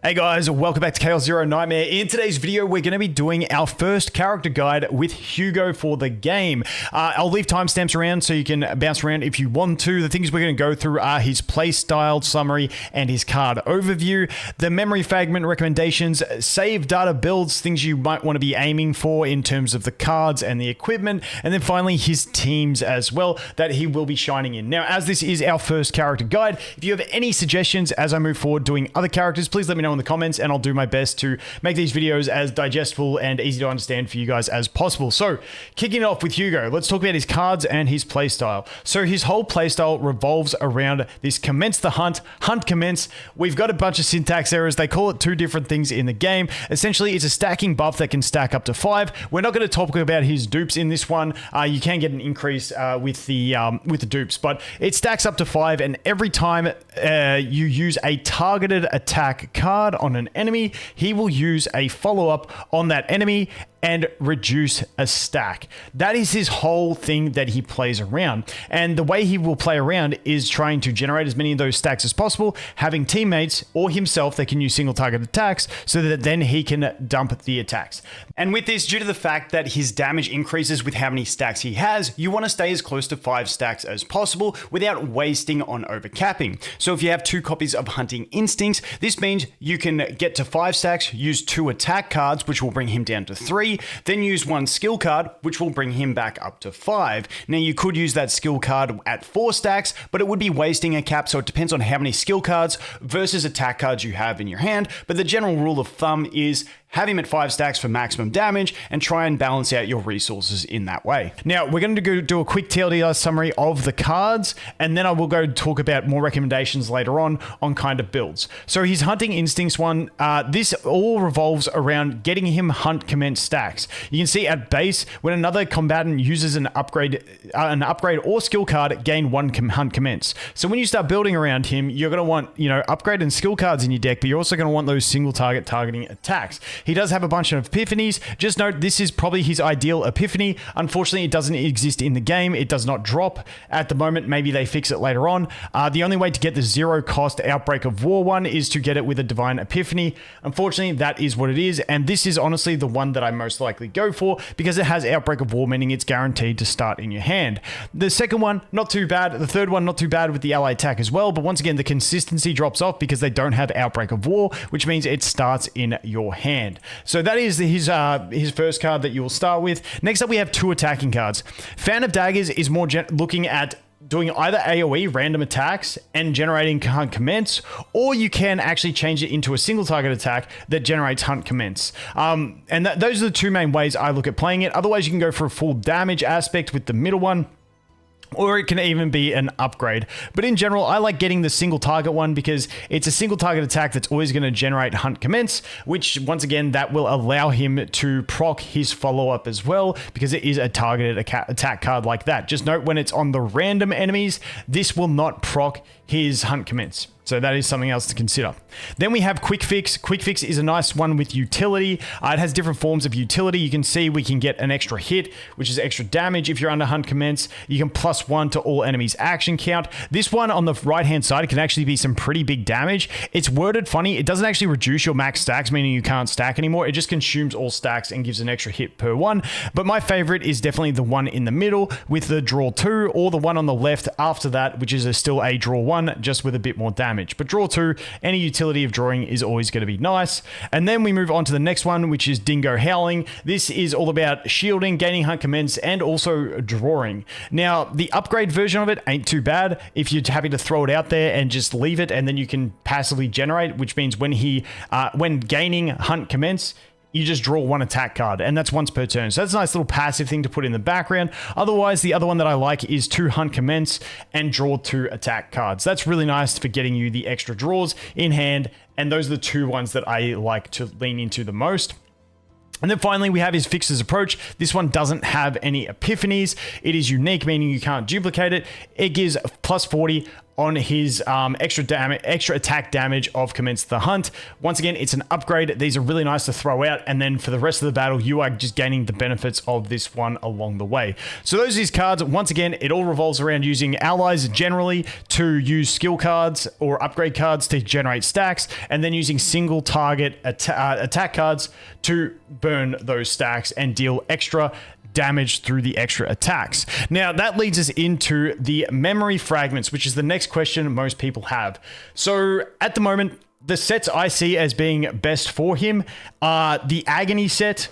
Hey guys, welcome back to Chaos Zero Nightmare. In today's video, we're going to be doing our first character guide with Hugo for the game. I'll leave timestamps around so you can bounce around if you want to. The things we're going to go through are his playstyle summary and his card overview, the memory fragment recommendations, save data builds, things you might want to be aiming for in terms of the cards and the equipment, and then finally his teams as well that he will be shining in. Now, as this is our first character guide, if you have any suggestions as I move forward doing other characters, please let me know in the comments and I'll do my best to make these videos as digestible and easy to understand for you guys as possible. So kicking it off with Hugo, let's talk about his cards and his playstyle. So his whole playstyle revolves around this commence the hunt, hunt commence. We've got a bunch of syntax errors. They call it two different things in the game. Essentially, it's a stacking buff that can stack up to 5. We're not going to talk about his dupes in this one. You can get an increase with the dupes, but it stacks up to 5, and every time you use a targeted attack card on an enemy, he will use a follow-up on that enemy and reduce a stack. That is his whole thing that he plays around. And the way he will play around is trying to generate as many of those stacks as possible, having teammates or himself that can use single target attacks so that then he can dump the attacks. And with this, due to the fact that his damage increases with how many stacks he has, you want to stay as close to 5 stacks as possible without wasting on overcapping. So if you have 2 copies of Hunting Instincts, this means you can get to 5 stacks, use 2 attack cards, which will bring him down to 3, then use 1 skill card, which will bring him back up to 5. Now, you could use that skill card at 4 stacks, but it would be wasting a cap, so it depends on how many skill cards versus attack cards you have in your hand. But the general rule of thumb is have him at 5 stacks for maximum damage and try and balance out your resources in that way. Now, we're going to go do a quick TLDR summary of the cards, and then I will go talk about more recommendations later on kind of builds. So his Hunting Instincts one, this all revolves around getting him hunt commence stacks. You can see at base, when another combatant uses an upgrade or skill card, gain 1 hunt commence. So when you start building around him, you're going to want, upgrade and skill cards in your deck, but you're also going to want those single targeting attacks. He does have a bunch of epiphanies. Just note, this is probably his ideal epiphany. Unfortunately, it doesn't exist in the game. It does not drop at the moment. Maybe they fix it later on. The only way to get the 0 cost Outbreak of War one is to get it with a Divine Epiphany. Unfortunately, that is what it is. And this is honestly the one that I most likely go for because it has Outbreak of War, meaning it's guaranteed to start in your hand. The second one, not too bad. The third one, not too bad with the ally attack as well. But once again, the consistency drops off because they don't have Outbreak of War, which means it starts in your hand. So that is his first card that you will start with. Next up, we have 2 attacking cards. Fan of Daggers is more looking at doing either AoE, random attacks, and generating Hunt Commence, or you can actually change it into a single target attack that generates Hunt Commence. And those are the 2 main ways I look at playing it. Otherwise, you can go for a full damage aspect with the middle one, or it can even be an upgrade. But in general, I like getting the single target one because it's a single target attack that's always going to generate Hunt Commence, which once again, that will allow him to proc his follow-up as well because it is a targeted attack card like that. Just note, when it's on the random enemies, this will not proc his Hunt Commence. So that is something else to consider. Then we have Quick Fix. Quick Fix is a nice one with utility. It has different forms of utility. You can see we can get an extra hit, which is extra damage if you're under Hunt Commence. You can +1 to all enemies' action count. This one on the right-hand side can actually be some pretty big damage. It's worded funny. It doesn't actually reduce your max stacks, meaning you can't stack anymore. It just consumes all stacks and gives an extra hit per one. But my favorite is definitely the one in the middle with the draw 2, or the one on the left after that, which is still a draw 1, just with a bit more damage. But draw 2, any utility of drawing is always going to be nice. And then we move on to the next one, which is Dingo Howling. This is all about shielding, gaining Hunt Commence, and also drawing. Now, the upgrade version of it ain't too bad if you're happy to throw it out there and just leave it, and then you can passively generate, which means when gaining Hunt Commence, you just draw 1 attack card, and that's once per turn. So that's a nice little passive thing to put in the background. Otherwise, the other one that I like is 2 Hunt Commence and draw 2 attack cards. That's really nice for getting you the extra draws in hand, and those are the 2 ones that I like to lean into the most. And then finally, we have his Fixer's Approach. This one doesn't have any epiphanies. It is unique, meaning you can't duplicate it. It gives +40 on his extra attack damage of Commence the Hunt. Once again, it's an upgrade. These are really nice to throw out, and then for the rest of the battle, you are just gaining the benefits of this one along the way. So those are his cards. Once again, it all revolves around using allies generally to use skill cards or upgrade cards to generate stacks, and then using single target attack cards to burn those stacks and deal extra damage through the extra attacks. Now, that leads us into the memory fragments, which is the next question most people have. So at the moment, the sets I see as being best for him are the Agony set.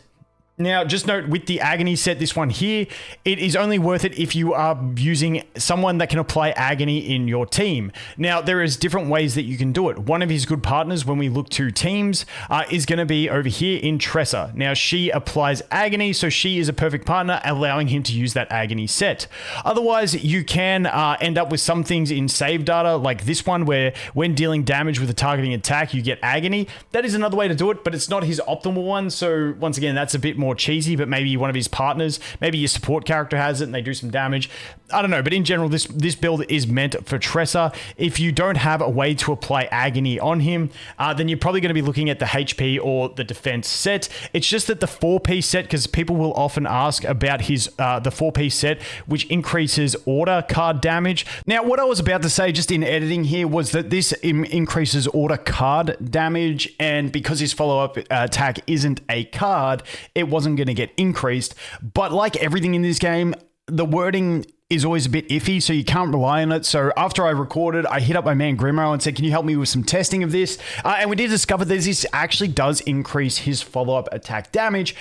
Now, just note with the Agony set, this one here, it is only worth it if you are using someone that can apply Agony in your team. Now, there is different ways that you can do it. One of his good partners, when we look to teams, is going to be over here in Tressa. Now, she applies Agony, so she is a perfect partner, allowing him to use that Agony set. Otherwise, you can end up with some things in save data, like this one, where when dealing damage with a targeting attack, you get Agony. That is another way to do it, but it's not his optimal one. So once again, that's a bit more cheesy, but maybe one of his partners, maybe your support character has it and they do some damage. I don't know, but in general, this build is meant for Tressa. If you don't have a way to apply Agony on him, then you're probably going to be looking at the HP or the defense set. It's just that the 4-piece set, because people will often ask about his the 4-piece set, which increases order card damage. Now, what I was about to say just in editing here was that this increases order card damage, and because his follow-up attack isn't a card, it wasn't going to get increased. But like everything in this game, the wording is always a bit iffy, so you can't rely on it. So after I recorded, I hit up my man Grimro and said, can you help me with some testing of this? And we did discover that this actually does increase his follow-up attack damage.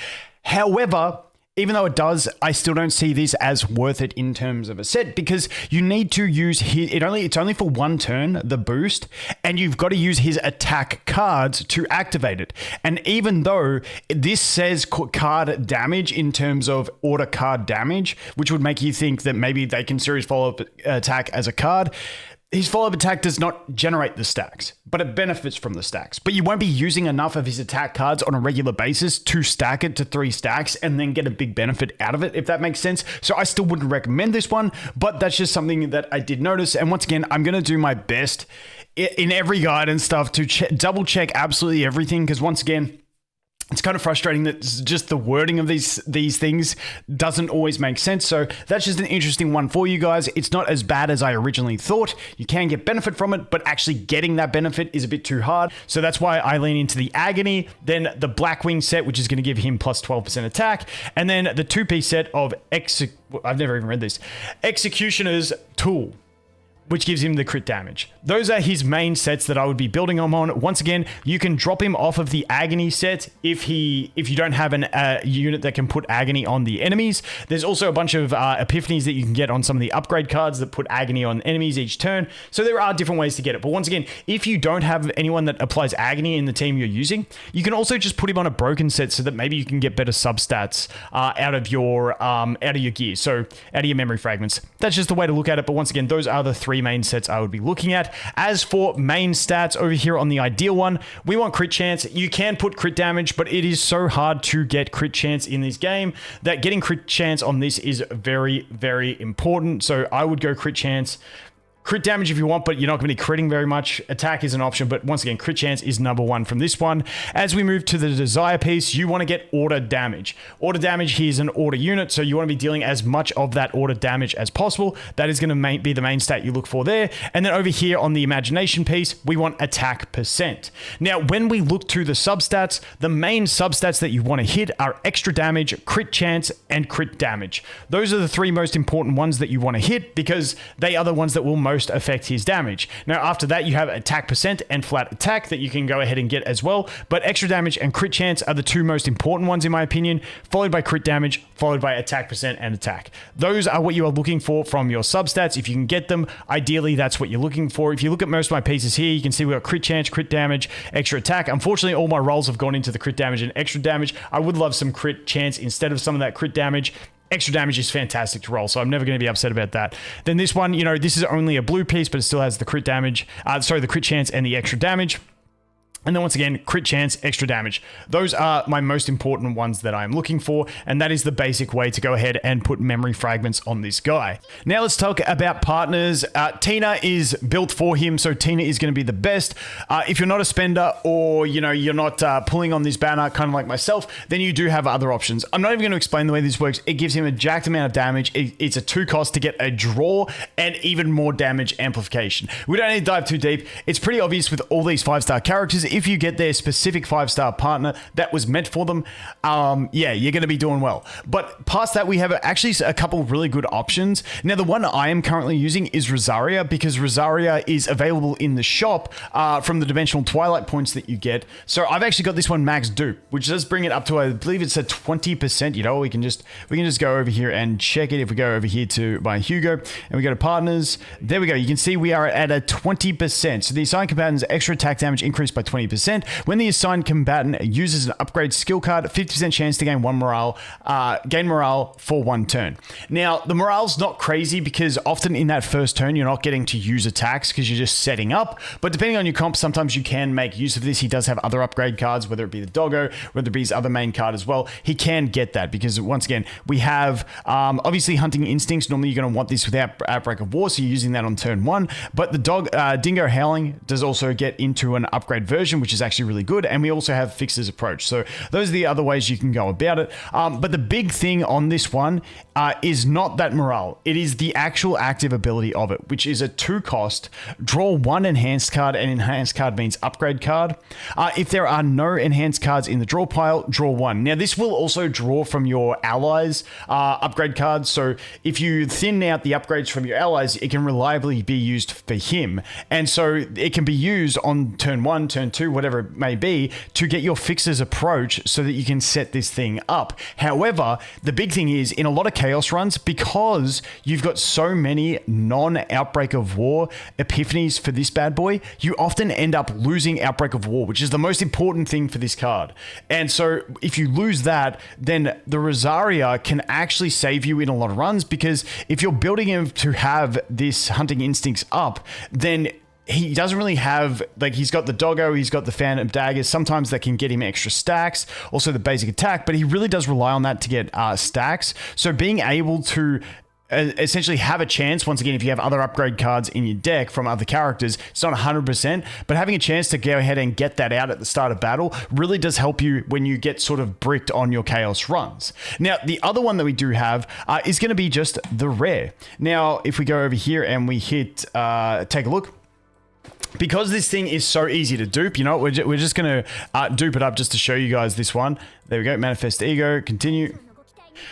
However, even though it does, I still don't see this as worth it in terms of a set, because you need to use it's only for one turn, the boost, and you've got to use his attack cards to activate it. And even though this says card damage in terms of order card damage, which would make you think that maybe they consider his follow-up attack as a card, his follow-up attack does not generate the stacks, but it benefits from the stacks. But you won't be using enough of his attack cards on a regular basis to stack it to 3 stacks and then get a big benefit out of it, if that makes sense. So I still wouldn't recommend this one, but that's just something that I did notice. And once again, I'm going to do my best in every guide and stuff to double check absolutely everything, because once again, it's kind of frustrating that just the wording of these things doesn't always make sense. So that's just an interesting one for you guys. It's not as bad as I originally thought. You can get benefit from it, but actually getting that benefit is a bit too hard. So that's why I lean into the Agony, then the Blackwing set, which is going to give him plus 12% attack, and then the 2-piece set of I've never even read this, Executioner's Tool, which gives him the crit damage. Those are his main sets that I would be building him on. Once again, you can drop him off of the Agony set if you don't have a unit that can put Agony on the enemies. There's also a bunch of epiphanies that you can get on some of the upgrade cards that put Agony on enemies each turn. So there are different ways to get it. But once again, if you don't have anyone that applies Agony in the team you're using, you can also just put him on a broken set so that maybe you can get better substats out of your gear. So out of your memory fragments. That's just the way to look at it. But once again, those are the 3 main sets I would be looking at. As for main stats over here on the ideal one, we want crit chance. You can put crit damage, but it is so hard to get crit chance in this game that getting crit chance on this is very, very important. So I would go crit chance. Crit damage if you want, but you're not going to be critting very much. Attack is an option, but once again, crit chance is number 1 from this one. As we move to the desire piece, you want to get order damage. Order damage here is an order unit, so you want to be dealing as much of that order damage as possible. That is going to be the main stat you look for there. And then over here on the imagination piece, we want attack percent. Now, when we look to the substats, the main substats that you want to hit are extra damage, crit chance, and crit damage. Those are the 3 most important ones that you want to hit because they are the ones that will most affect his damage. Now, after that, you have attack percent and flat attack that you can go ahead and get as well. But extra damage and crit chance are the 2 most important ones in my opinion, followed by crit damage, followed by attack percent and attack. Those are what you are looking for from your substats. If you can get them, ideally, that's what you're looking for. If you look at most of my pieces here, you can see we've got crit chance, crit damage, extra attack. Unfortunately, all my rolls have gone into the crit damage and extra damage. I would love some crit chance instead of some of that crit damage. Extra damage is fantastic to roll, so I'm never going to be upset about that. Then this one, this is only a blue piece, but it still has the crit damage. The crit chance and the extra damage. And then once again, crit chance, extra damage. Those are my most important ones that I'm looking for, and that is the basic way to go ahead and put memory fragments on this guy. Now let's talk about partners. Tina is built for him, so Tina is going to be the best. If you're not a spender, or you're not pulling on this banner, kind of like myself, then you do have other options. I'm not even going to explain the way this works. It gives him a jacked amount of damage. It's a 2 cost to get a draw and even more damage amplification. We don't need to dive too deep. It's pretty obvious with all these 5-star characters. If you get their specific 5-star partner that was meant for them, yeah, you're going to be doing well. But past that, we have actually a couple really good options. Now, the one I am currently using is Rosaria, because Rosaria is available in the shop from the Dimensional Twilight points that you get. So I've actually got this one max dupe, which does bring it up to, I believe it's a 20%. We can just go over here and check it. If we go over here to my Hugo and we go to partners, there we go. You can see we are at a 20%. So the assigned combatant's extra attack damage increased by 20%. When the assigned combatant uses an upgrade skill card, 50% chance to gain morale for 1 turn. Now, the morale's not crazy because often in that first turn, you're not getting to use attacks because you're just setting up. But depending on your comp, sometimes you can make use of this. He does have other upgrade cards, whether it be the doggo, whether it be his other main card as well. He can get that because, once again, we have obviously hunting instincts. Normally, you're going to want this without Outbreak of War, so you're using that on turn 1. But the dingo howling does also get into an upgrade version, which is actually really good. And we also have Fixer's Approach. So those are the other ways you can go about it. But the big thing on this one is not that morale. It is the actual active ability of it, which is a 2 cost, draw 1 enhanced card, and enhanced card means upgrade card. If there are no enhanced cards in the draw pile, draw 1. Now, this will also draw from your allies' upgrade cards. So if you thin out the upgrades from your allies, it can reliably be used for him. And so it can be used on turn 1, turn 2, whatever it may be, to get your Fixer's Approach so that you can set this thing up. However, the big thing is, in a lot of Chaos runs, because you've got so many non-Outbreak of War epiphanies for this bad boy, you often end up losing Outbreak of War, which is the most important thing for this card. And so if you lose that, then the Rosaria can actually save you in a lot of runs, because if you're building him to have this hunting instincts up, then he doesn't really have, he's got the doggo, he's got the phantom daggers. Sometimes that can get him extra stacks, also the basic attack, but he really does rely on that to get stacks. So being able to essentially have a chance, once again, if you have other upgrade cards in your deck from other characters, it's not 100%, but having a chance to go ahead and get that out at the start of battle really does help you when you get sort of bricked on your Chaos runs. Now, the other one that we do have is going to be just the rare. Now, if we go over here and we hit, take a look, because this thing is so easy to dupe, we're just going to dupe it up just to show you guys this one. There we go, Manifest Ego, continue.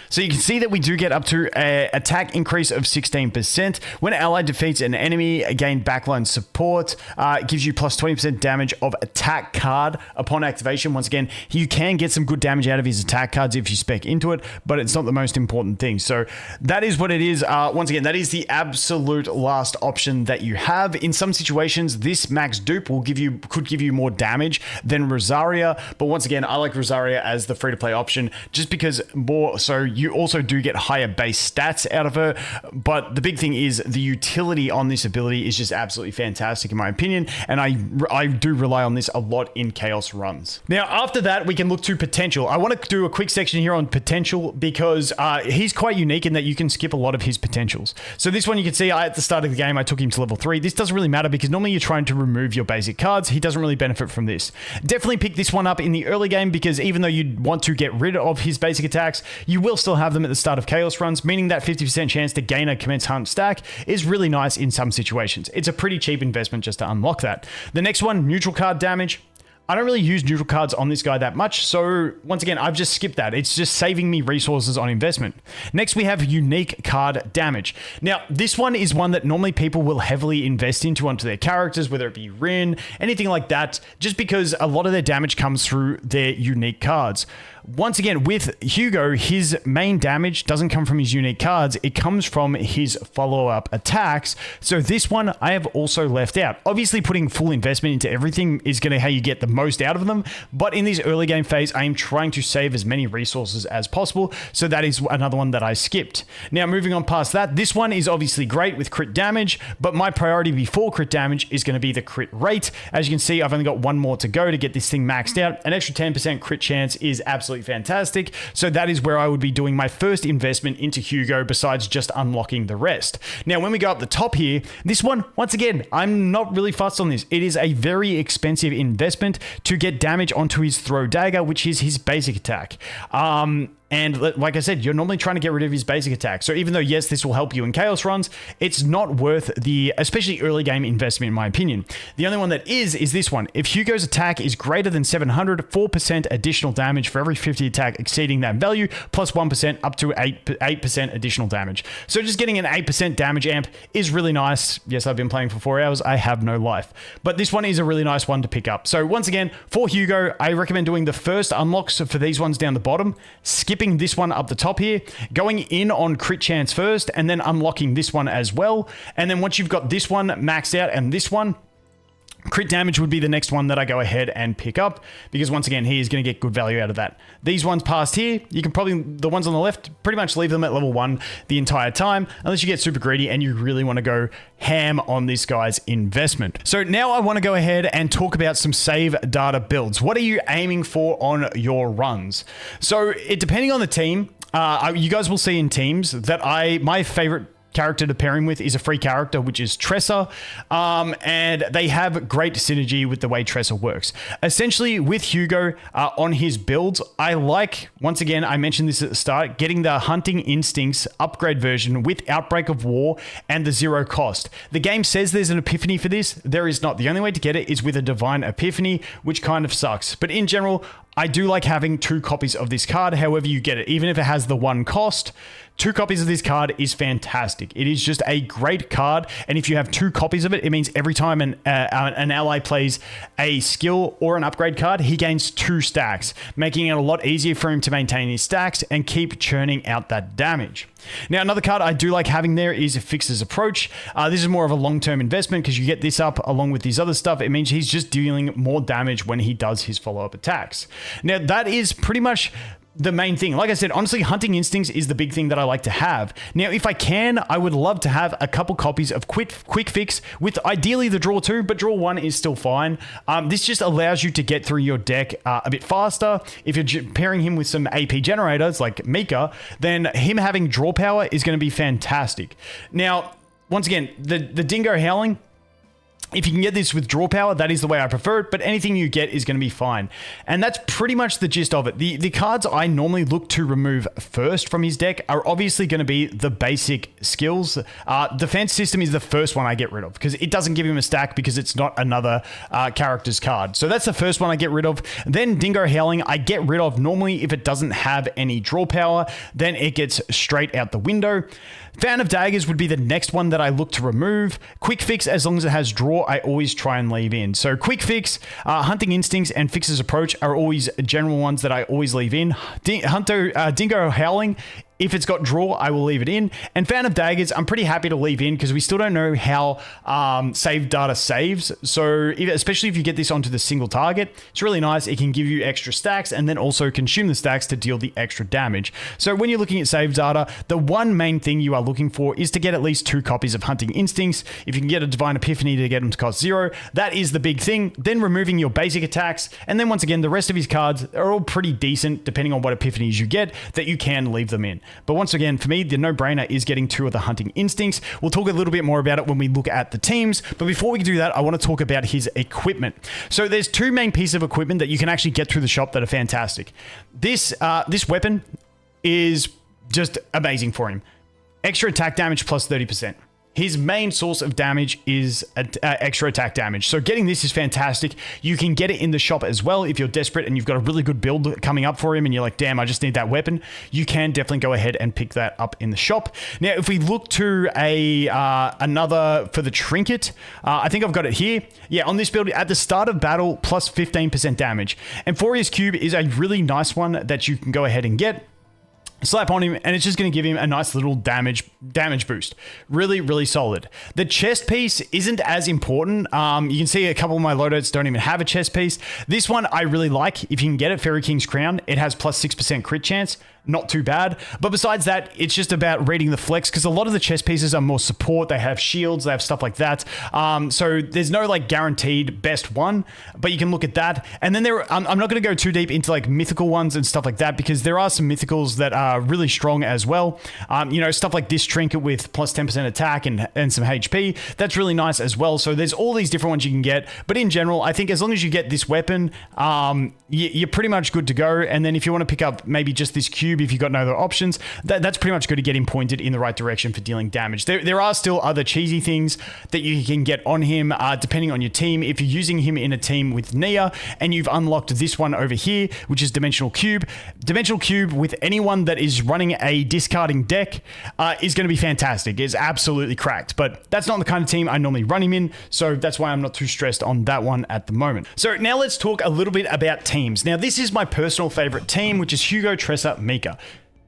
So you can see that we do get up to an attack increase of 16%. When an ally defeats an enemy, gain backline support. It gives you plus 20% damage of attack card upon activation. Once again, you can get some good damage out of his attack cards if you spec into it, but it's not the most important thing. So that is what it is. Once again, that is the absolute last option that you have. In some situations, this max dupe could give you more damage than Rosaria. But once again, I like Rosaria as the free-to-play option just because so you also do get higher base stats out of her, but the big thing is the utility on this ability is just absolutely fantastic in my opinion, and I do rely on this a lot in Chaos runs. Now, after that, we can look to potential. I want to do a quick section here on potential because he's quite unique in that you can skip a lot of his potentials. So this one you can see at the start of the game, I took him to level 3. This doesn't really matter because normally you're trying to remove your basic cards. He doesn't really benefit from this. Definitely pick this one up in the early game because even though you want to get rid of his basic attacks, you will still have them at the start of Chaos runs, meaning that 50% chance to gain a Commence Hunt stack is really nice in some situations. It's a pretty cheap investment just to unlock that. The next one, neutral card damage. I don't really use neutral cards on this guy that much, so once again, I've just skipped that. It's just saving me resources on investment. Next, we have unique card damage. Now, this one is one that normally people will heavily invest into onto their characters, whether it be Rin, anything like that, just because a lot of their damage comes through their unique cards. Once again, with Hugo, his main damage doesn't come from his unique cards. It comes from his follow-up attacks. So this one I have also left out. Obviously, putting full investment into everything is going to how you get the most out of them. But in this early game phase, I am trying to save as many resources as possible. So that is another one that I skipped. Now, moving on past that, this one is obviously great with crit damage, but my priority before crit damage is going to be the crit rate. As you can see, I've only got one more to go to get this thing maxed out. An extra 10% crit chance is absolutely fantastic. So that is where I would be doing my first investment into Hugo besides just unlocking the rest. Now, when we go up the top here, this one, once again, I'm not really fussed on this. It is a very expensive investment to get damage onto his throw dagger, which is his basic attack. And like I said, you're normally trying to get rid of his basic attack. So even though, yes, this will help you in chaos runs, it's not worth the, especially early game investment, in my opinion. The only one that is this one. If Hugo's attack is greater than 700, 4% additional damage for every 50 attack exceeding that value, plus 1% up to 8% additional damage. So just getting an 8% damage amp is really nice. Yes, I've been playing for 4 hours. I have no life. But this one is a really nice one to pick up. So once again, for Hugo, I recommend doing the first unlocks for these ones down the bottom, skipping this one up the top here, going in on crit chance first, and then unlocking this one as well. And then once you've got this one maxed out and this one, crit damage would be the next one that I go ahead and pick up, because once again, he is going to get good value out of that. These ones past here, you can probably, the ones on the left, pretty much leave them at level 1 the entire time, unless you get super greedy and you really want to go ham on this guy's investment. So now I want to go ahead and talk about some save data builds. What are you aiming for on your runs? So depending on the team, you guys will see in teams that my favorite character to pair him with is a free character, which is Tressa, and they have great synergy with the way Tressa works. Essentially, with Hugo on his builds, I like, once again, I mentioned this at the start, getting the Hunting Instincts upgrade version with Outbreak of War and the zero cost. The game says there's an epiphany for this. There is not. The only way to get it is with a Divine Epiphany, which kind of sucks. But in general, I do like having 2 copies of this card, however you get it. Even if it has the 1 cost, 2 copies of this card is fantastic. It is just a great card, and if you have 2 copies of it, it means every time an ally plays a skill or an upgrade card, he gains 2 stacks, making it a lot easier for him to maintain his stacks and keep churning out that damage. Now, another card I do like having there is Fixer's Approach. This is more of a long-term investment because you get this up along with these other stuff. It means he's just dealing more damage when he does his follow-up attacks. Now, that is pretty much the main thing. Like I said, honestly, Hunting Instincts is the big thing that I like to have. Now, if I can, I would love to have a couple copies of Quick Fix with ideally the Draw 2, but Draw 1 is still fine. This just allows you to get through your deck a bit faster. If you're pairing him with some AP generators like Mika, then him having Draw Power is going to be fantastic. Now, once again, the Dingo Howling, if you can get this with draw power, that is the way I prefer it, but anything you get is going to be fine. And that's pretty much the gist of it. The cards I normally look to remove first from his deck are obviously going to be the basic skills. Defense System is the first one I get rid of because it doesn't give him a stack because it's not another character's card. So that's the first one I get rid of. Then Dingo Howling I get rid of normally if it doesn't have any draw power, then it gets straight out the window. Fan of Daggers would be the next one that I look to remove. Quick Fix, as long as it has draw, I always try and leave in. So Quick Fix, Hunting Instincts, and Fixer's Approach are always general ones that I always leave in. Dingo Howling, if it's got draw, I will leave it in. And Fan of Daggers, I'm pretty happy to leave in because we still don't know how save data saves. So especially if you get this onto the single target, it's really nice. It can give you extra stacks and then also consume the stacks to deal the extra damage. So when you're looking at save data, the one main thing you are looking for is to get at least 2 copies of Hunting Instincts. If you can get a Divine Epiphany to get them to cost 0, that is the big thing. Then removing your basic attacks. And then once again, the rest of his cards are all pretty decent depending on what epiphanies you get that you can leave them in. But once again, for me, the no-brainer is getting 2 of the Hunting Instincts. We'll talk a little bit more about it when we look at the teams. But before we do that, I want to talk about his equipment. So there's 2 main pieces of equipment that you can actually get through the shop that are fantastic. This weapon is just amazing for him. Extra attack damage plus 30%. His main source of damage is extra attack damage. So getting this is fantastic. You can get it in the shop as well if you're desperate and you've got a really good build coming up for him and you're like, damn, I just need that weapon. You can definitely go ahead and pick that up in the shop. Now, if we look to another for the trinket, I think I've got it here. Yeah, on this build, at the start of battle, plus 15% damage. Amphoria's Cube is a really nice one that you can go ahead and get. slap on him, and it's just going to give him a nice little damage boost. Really, really solid. The chest piece isn't as important. You can see a couple of my loadouts don't even have a chest piece. This one I really like. If you can get it, Fairy King's Crown, it has plus 6% crit chance. Not too bad. But besides that, it's just about reading the flex, because a lot of the chest pieces are more support. They have shields, they have stuff like that. So there's no like guaranteed best one, but you can look at that. And then I'm not going to go too deep into like mythical ones and stuff like that, because there are some mythicals that are really strong as well. You know, stuff like this trinket with plus 10% attack and some HP. That's really nice as well. So there's all these different ones you can get. But in general, I think as long as you get this weapon, you're pretty much good to go. And then if you want to pick up maybe just this cube, if you've got no other options, that's pretty much good to get him pointed in the right direction for dealing damage. There are still other cheesy things that you can get on him, depending on your team. If you're using him in a team with Nia and you've unlocked this one over here, which is Dimensional Cube with anyone that is running a discarding deck is going to be fantastic. It's absolutely cracked, but that's not the kind of team I normally run him in, so that's why I'm not too stressed on that one at the moment. So now let's talk a little bit about teams. Now this is my personal favorite team, which is Hugo, Tressa, Mika.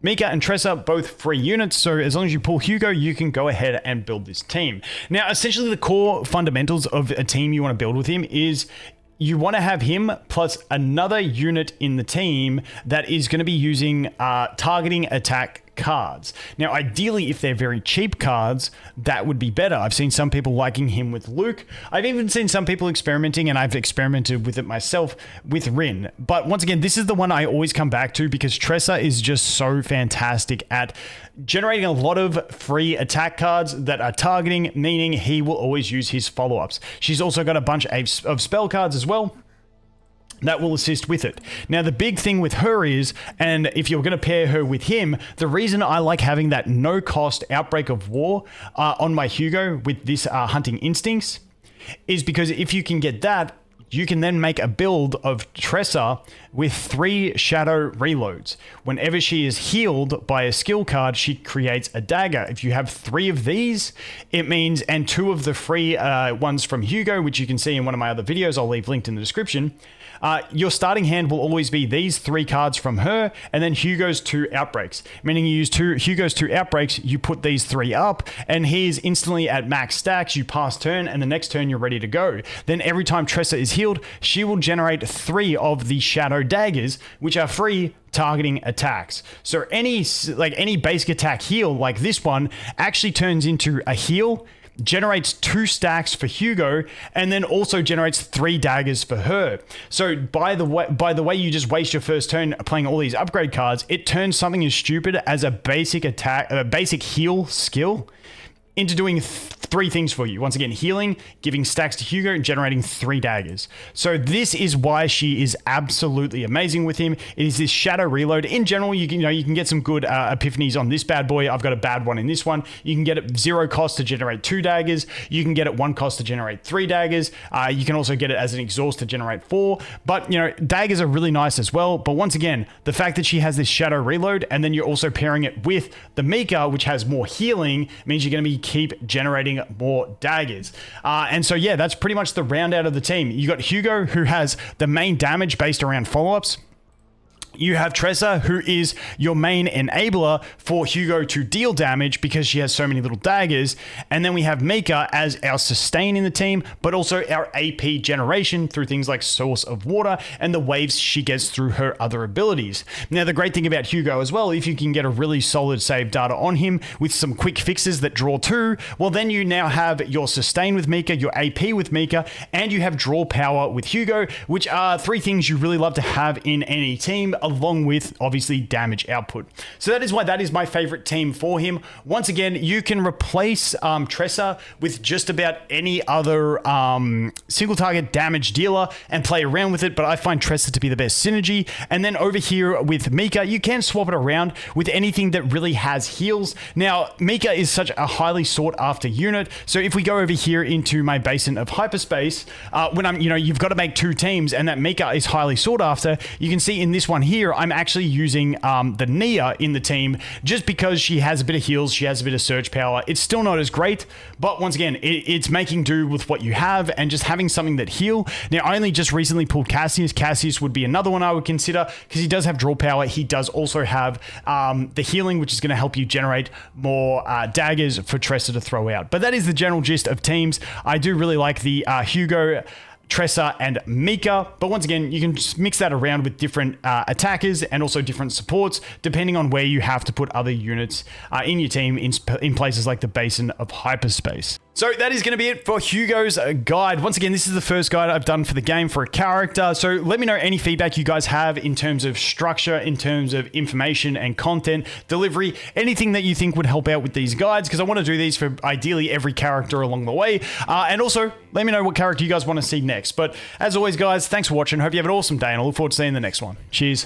Mika and Tressa, both free units, so as long as you pull Hugo, you can go ahead and build this team. Now, essentially the core fundamentals of a team you want to build with him is you want to have him plus another unit in the team that is going to be using targeting attack cards. Now, ideally, if they're very cheap cards, that would be better. I've seen some people liking him with Luke. I've even seen some people experimenting, and I've experimented with it myself, with Rin. But once again, this is the one I always come back to because Tressa is just so fantastic at generating a lot of free attack cards that are targeting, meaning he will always use his follow-ups. She's also got a bunch of spell cards as well that will assist with it. Now, the big thing with her is, and if you're going to pair her with him, the reason I like having that no-cost Outbreak of War on my Hugo with this Hunting Instincts is because if you can get that, you can then make a build of Tressa with 3 shadow reloads. Whenever she is healed by a skill card, she creates a dagger. If you have 3 of these, it means, and 2 of the free ones from Hugo, which you can see in one of my other videos, I'll leave linked in the description, your starting hand will always be these 3 cards from her, and then Hugo's 2 outbreaks. Meaning you use Hugo's 2 outbreaks, you put these 3 up, and he's instantly at max stacks, you pass turn, and the next turn you're ready to go. Then every time Tressa is healed, she will generate 3 of the shadow daggers, which are free targeting attacks. So any basic attack heal like this one actually turns into a heal, generates 2 stacks for Hugo, and then also generates 3 daggers for her. So by the way you just waste your first turn playing all these upgrade cards, it turns something as stupid as a basic heal skill into doing 3 things for you. Once again, healing, giving stacks to Hugo, and generating 3 daggers. So this is why she is absolutely amazing with him. It is this shadow reload. In general, you can get some good epiphanies on this bad boy. I've got a bad one in this one. You can get it 0 cost to generate 2 daggers. You can get it 1 cost to generate 3 daggers. You can also get it as an exhaust to generate 4. But daggers are really nice as well. But once again, the fact that she has this shadow reload, and then you're also pairing it with the Mika, which has more healing, means you're going to keep generating more daggers. And so, yeah, that's pretty much the round out of the team. You got Hugo, who has the main damage based around follow-ups. You have Tressa, who is your main enabler for Hugo to deal damage because she has so many little daggers. And then we have Mika as our sustain in the team, but also our AP generation through things like Source of Water and the waves she gets through her other abilities. Now, the great thing about Hugo as well, if you can get a really solid save data on him with some quick fixes that draw 2, well, then you now have your sustain with Mika, your AP with Mika, and you have draw power with Hugo, which are 3 things you really love to have in any team, along with obviously damage output. So that is why that is my favorite team for him. Once again, you can replace Tressa with just about any other single target damage dealer and play around with it, but I find Tressa to be the best synergy. And then over here with Mika, you can swap it around with anything that really has heals. Now, Mika is such a highly sought after unit, so if we go over here into my basin of hyperspace, when you've got to make 2 teams and that Mika is highly sought after, you can see in this one here, here, I'm actually using the Nia in the team just because she has a bit of heals, she has a bit of surge power. It's still not as great, but once again, it's making do with what you have and just having something that heal. Now, I only just recently pulled Cassius. Cassius would be another one I would consider because he does have draw power. He does also have the healing, which is going to help you generate more daggers for Tressa to throw out. But that is the general gist of teams. I do really like the Hugo, Tressa, and Mika, but once again, you can just mix that around with different attackers and also different supports, depending on where you have to put other units in your team in places like the Basin of Hyperspace. So that is going to be it for Hugo's guide. Once again, this is the first guide I've done for the game for a character. So let me know any feedback you guys have in terms of structure, in terms of information and content delivery, anything that you think would help out with these guides, because I want to do these for ideally every character along the way. And also, let me know what character you guys want to see next. But as always, guys, thanks for watching. Hope you have an awesome day, and I look forward to seeing the next one. Cheers.